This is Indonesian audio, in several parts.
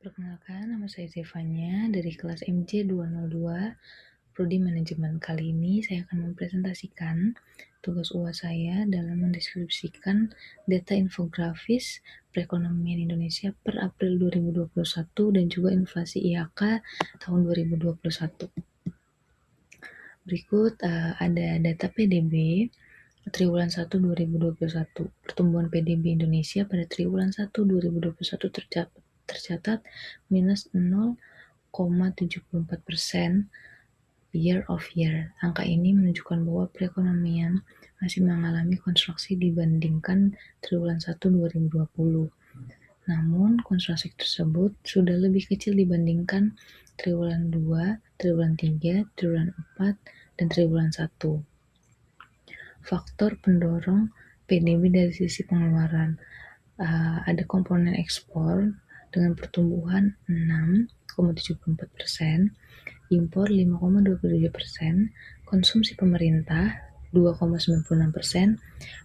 Perkenalkan, nama saya Zevanya dari kelas MC202, Prodi Manajemen. Kali ini saya akan mempresentasikan tugas UAS saya dalam mendeskripsikan data infografis perekonomian Indonesia per April 2021 dan juga inflasi IHK tahun 2021. Berikut ada data PDB triwulan 1 2021. Pertumbuhan PDB Indonesia pada triwulan 1 2021 tercatat minus 0,74% year of year. Angka ini menunjukkan bahwa perekonomian masih mengalami konstruksi dibandingkan triwulan 1 2020. Namun, konstruksi tersebut sudah lebih kecil dibandingkan triwulan 2, triwulan 3, triwulan 4, dan triwulan 1. Faktor pendorong PDB dari sisi pengeluaran. Ada komponen ekspor dengan pertumbuhan 6,74%, impor 5,27%, konsumsi pemerintah 2,96%,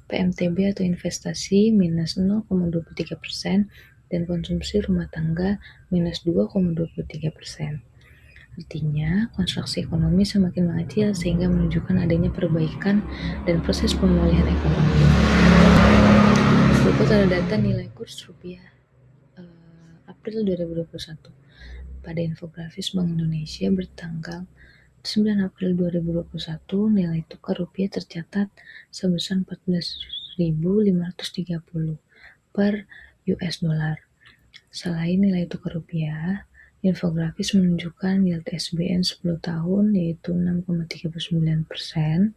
PMTB atau investasi minus 0,23%, dan konsumsi rumah tangga minus 2,23%. Artinya, konstruksi ekonomi semakin mengecil sehingga menunjukkan adanya perbaikan dan proses pemulihan ekonomi. Berikut ada data nilai kurs rupiah April 2021. Pada infografis Bank Indonesia bertanggal 9 April 2021, nilai tukar rupiah tercatat sebesar 14.530 per US dollar. Selain nilai tukar rupiah, infografis menunjukkan yield SBN 10 tahun yaitu 6,39%,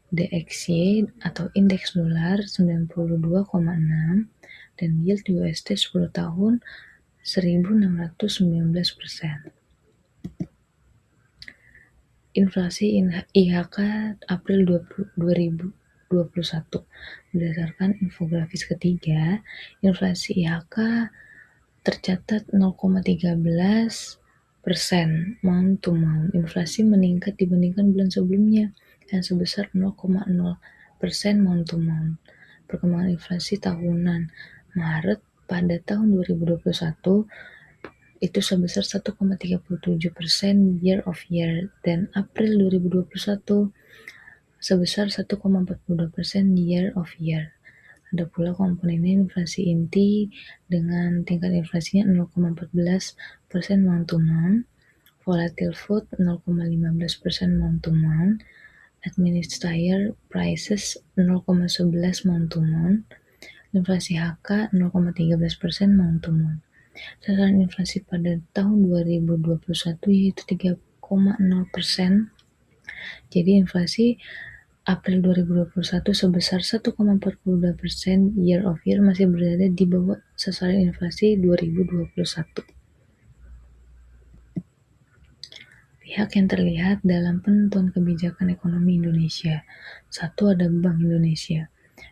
DXY atau indeks dolar 92,6, dan yield USD 10 tahun 1.619%. Inflasi IHK April 2021. Berdasarkan infografis ketiga, inflasi IHK tercatat 0,13% month to month. Inflasi meningkat dibandingkan bulan sebelumnya yang sebesar 0,0% month to month. Perkembangan inflasi tahunan Maret pada tahun 2021 itu sebesar 1,37% year of year, dan April 2021 sebesar 1,42% year of year. Ada pula komponennya inflasi inti dengan tingkat inflasinya 0,14% month to month, volatile food 0,15% month to month, administered prices 0,11 month to month, inflasi HK 0,13% month to month. Sasaran inflasi pada tahun 2021 yaitu 3,0%. Jadi inflasi April 2021 sebesar 1,42% year of year masih berada di bawah sasaran inflasi 2021. Pihak yang terlihat dalam penentuan kebijakan ekonomi Indonesia. 1. Ada Bank Indonesia.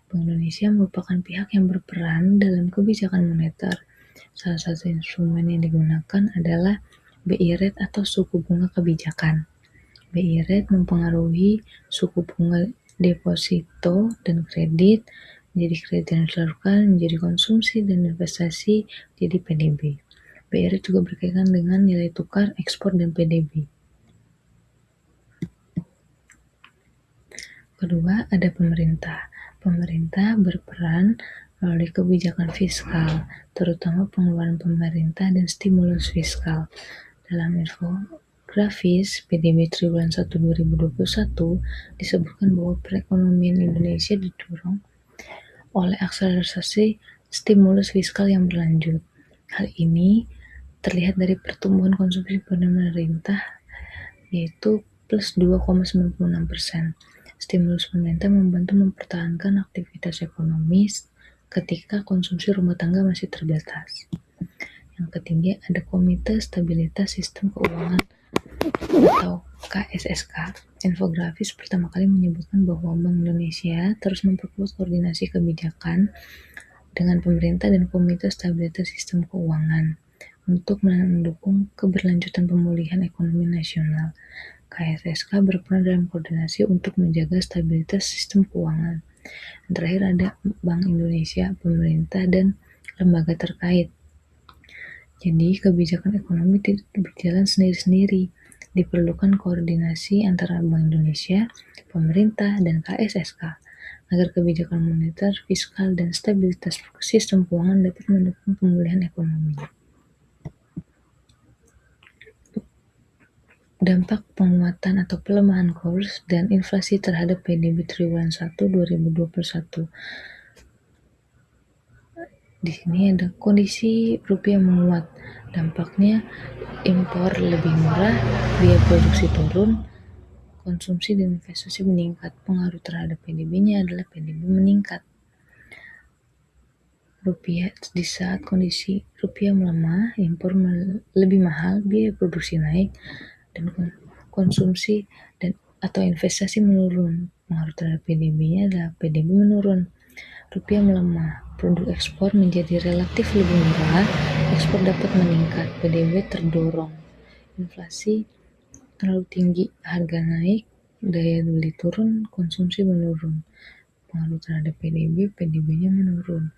Bank Indonesia merupakan pihak yang berperan dalam kebijakan moneter. Salah satu instrumen yang digunakan adalah BI rate atau suku bunga kebijakan. BI rate mempengaruhi suku bunga deposito dan kredit, menjadi kredit yang disalurkan, menjadi konsumsi dan investasi, jadi PDB. BI rate juga berkaitan dengan nilai tukar, ekspor, dan PDB. Kedua, ada pemerintah. Pemerintah berperan melalui kebijakan fiskal, terutama pengeluaran pemerintah dan stimulus fiskal. Dalam infografis PDB triwulan 1 2021 disebutkan bahwa perekonomian Indonesia didorong oleh akselerasi stimulus fiskal yang berlanjut. Hal ini terlihat dari pertumbuhan konsumsi pemerintah yaitu plus 2,96%. Stimulus pemerintah membantu mempertahankan aktivitas ekonomi ketika konsumsi rumah tangga masih terbatas. Yang ketiga, ada Komite Stabilitas Sistem Keuangan atau KSSK. Infografis pertama kali menyebutkan bahwa Bank Indonesia terus memperkuat koordinasi kebijakan dengan pemerintah dan Komite Stabilitas Sistem Keuangan untuk mendukung keberlanjutan pemulihan ekonomi nasional. KSSK berperan dalam koordinasi untuk menjaga stabilitas sistem keuangan. Yang terakhir ada Bank Indonesia, pemerintah, dan lembaga terkait. Jadi kebijakan ekonomi tidak berjalan sendiri-sendiri. Diperlukan koordinasi antara Bank Indonesia, pemerintah, dan KSSK agar kebijakan moneter, fiskal, dan stabilitas sistem keuangan dapat mendukung pemulihan ekonomi. Dampak penguatan atau pelemahan kurs dan inflasi terhadap PDB triwulan 1 2021. Di sini ada kondisi rupiah menguat. Dampaknya impor lebih murah, biaya produksi turun, konsumsi dan investasi meningkat. Pengaruh terhadap PDB-nya adalah PDB meningkat. Rupiah di saat kondisi rupiah melemah, impor lebih mahal, biaya produksi naik, dan konsumsi dan atau investasi menurun. Pengaruh terhadap PDB-nya adalah PDB menurun. Rupiah melemah, produk ekspor menjadi relatif lebih murah, ekspor dapat meningkat, PDB terdorong. Inflasi terlalu tinggi, harga naik, daya beli turun, konsumsi menurun. Pengaruh terhadap PDB, PDB-nya menurun.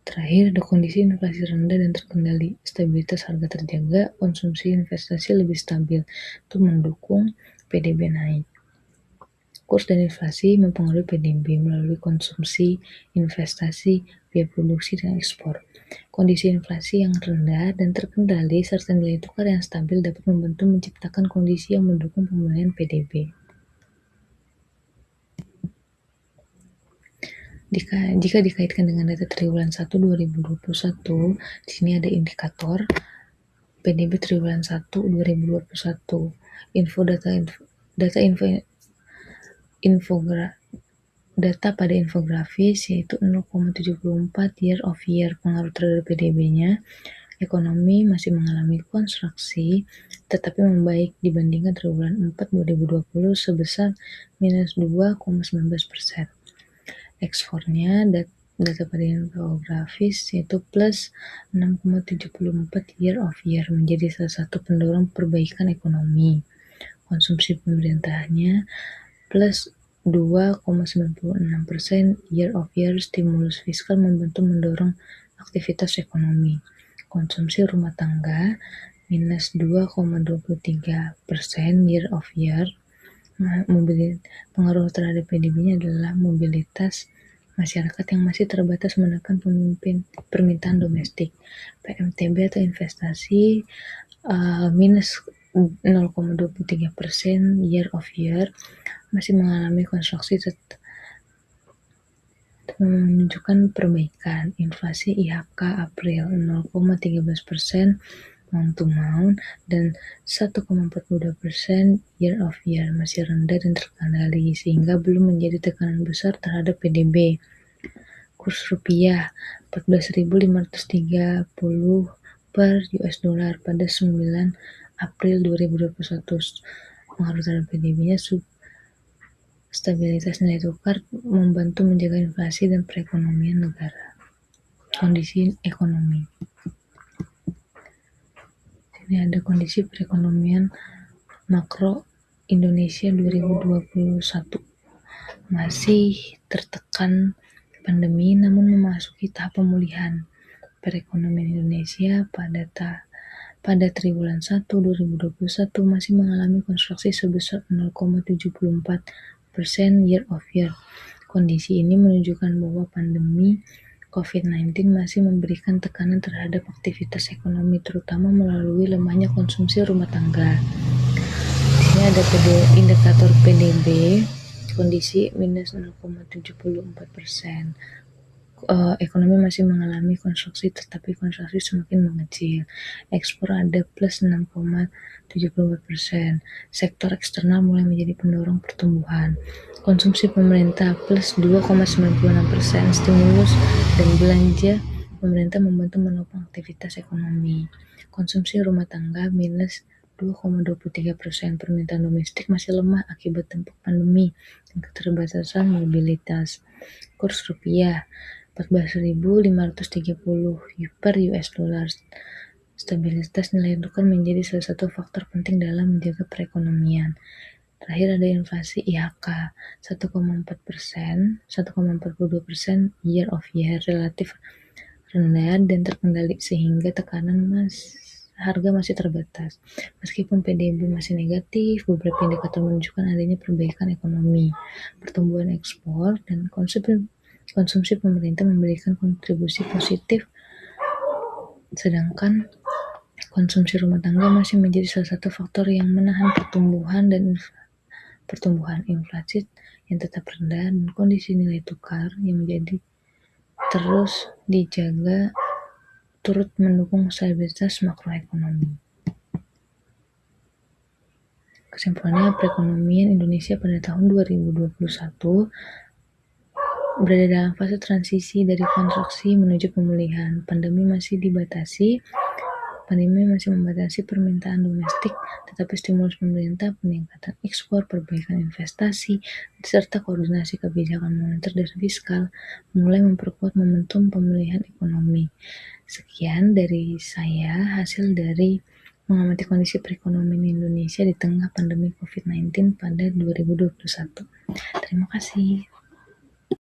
Terakhir, ada kondisi inflasi rendah dan terkendali, stabilitas harga terjaga, konsumsi investasi lebih stabil, itu mendukung PDB naik. Kurs dan inflasi mempengaruhi PDB melalui konsumsi, investasi, biaya produksi, dan ekspor. Kondisi inflasi yang rendah dan terkendali serta nilai tukar yang stabil dapat membantu menciptakan kondisi yang mendukung pemulihan PDB. Jika dikaitkan dengan data triwulan 1 2021, di sini ada indikator PDB triwulan 1 2021. Data pada infografis yaitu 0,74 year of year. Pengaruh terhadap PDB-nya, ekonomi masih mengalami konstruksi tetapi membaik dibandingkan triwulan 4 2020 sebesar minus 2,19%. Ekspornya data pada infografis yaitu plus 6,74 year of year menjadi salah satu pendorong perbaikan ekonomi. Konsumsi pemerintahnya plus 2,96% year of year. Stimulus fiskal membantu mendorong aktivitas ekonomi. Konsumsi rumah tangga minus 2,23% year of year. Pengaruh terhadap PDB-nya adalah mobilitas masyarakat yang masih terbatas menekan permintaan domestik. PMTB atau investasi minus 0,23% year of year, masih mengalami konstruksi menunjukkan perbaikan. Inflasi IHK April 0,13% month to month dan 1,42% year of year, masih rendah dan terkendali sehingga belum menjadi tekanan besar terhadap PDB. Kurs rupiah 14.530 per US dollar pada 9 April 2021. Pengaruh terhadap PDB-nya stabilitas nilai tukar membantu menjaga inflasi dan perekonomian negara. Kondisi ekonomi. Ini ada kondisi perekonomian makro Indonesia 2021. Masih tertekan pandemi namun memasuki tahap pemulihan. Perekonomian Indonesia pada triwulan 1 2021 masih mengalami konstruksi sebesar 0,74% year of year. Kondisi ini menunjukkan bahwa pandemi COVID-19 masih memberikan tekanan terhadap aktivitas ekonomi, terutama melalui lemahnya konsumsi rumah tangga. Di sini ada indikator PDB, kondisi minus 0,74%. Ekonomi masih mengalami konstruksi tetapi konstruksi semakin mengecil. Ekspor ada plus 6,74%. Sektor eksternal mulai menjadi pendorong pertumbuhan. Konsumsi pemerintah plus 2,96%. Stimulus dan belanja pemerintah membantu menopang aktivitas ekonomi. Konsumsi rumah tangga minus 2,23%. Permintaan domestik masih lemah akibat dampak pandemi dan keterbatasan mobilitas. Kurs rupiah 14.530 per US dollar. Stabilitas nilai tukar menjadi salah satu faktor penting dalam menjaga perekonomian. Terakhir ada inflasi IHK 1,42% year of year, relatif rendah dan terkendali sehingga tekanan harga masih terbatas. Meskipun PDB masih negatif, beberapa indikator menunjukkan adanya perbaikan ekonomi. Pertumbuhan ekspor dan konsumsi pemerintah memberikan kontribusi positif, sedangkan konsumsi rumah tangga masih menjadi salah satu faktor yang menahan pertumbuhan inflasi yang tetap rendah dan kondisi nilai tukar yang menjadi terus dijaga turut mendukung stabilitas makroekonomi. Kesimpulannya, perekonomian Indonesia pada tahun 2021 berada dalam fase transisi dari kontraksi menuju pemulihan. Pandemi masih membatasi permintaan domestik, tetapi stimulus pemerintah, peningkatan ekspor, perbaikan investasi, serta koordinasi kebijakan moneter dan fiskal mulai memperkuat momentum pemulihan ekonomi. Sekian dari saya, hasil dari mengamati kondisi perekonomian Indonesia di tengah pandemi COVID-19 pada 2021. Terima kasih.